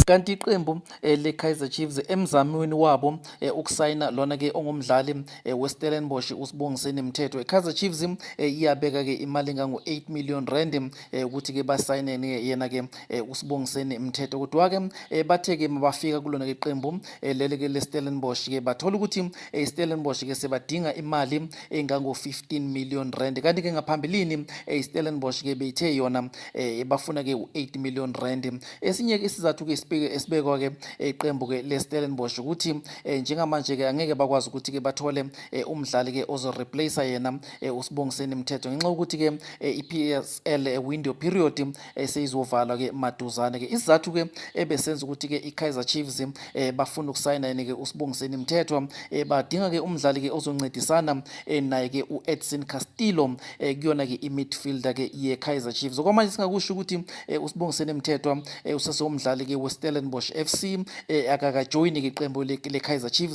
kanti iqembu le Kaizer Chiefs emzamweni wabo ukusayina lona ke ongumdlali weStellenbosch uSibongiseni Mthethwa. Kaizer Chiefs iyabeka ke imali engango 8 million rand ukuthi ke basayine yena ke uSibongiseni Mthethwa. Kodwa ke bathe ke mabafika kulona ke iqembu lele ke leStellenbosch ke bathola ukuthi iStellenbosch ke sebadinga imali engango 15 million rand. Kanti ke ngaphambilini iStellenbosch ke beyithe yona bafuna ke u8 million rand. Esinye ke isizathu ke esibekwa ke iqembu ke leStellenbosch ukuthi njengamanje ke angeke bakwazi ukuthi ke bathole umdlali ke ozo replace yena uSibongiseni Mthethwa ngenxa ukuthi ke iPSL window period seyizovalwa ke maduzane ke. Isizathu ke ebesenza ukuthi ke iKaizer Chiefs bafuna ukusayina yena ke uSibongiseni Mthethwa badinga ke umdlali ke ozoncedisana naye ke uEdson Castillo kuyona ke imidfielder ke yeKaizer Chiefs. Okwamanje singakusho ukuthi uSibongiseni Mthethwa usasomdlali ke weStellenbosch FC akakajoyini ke iqembu leKaizer Chiefs.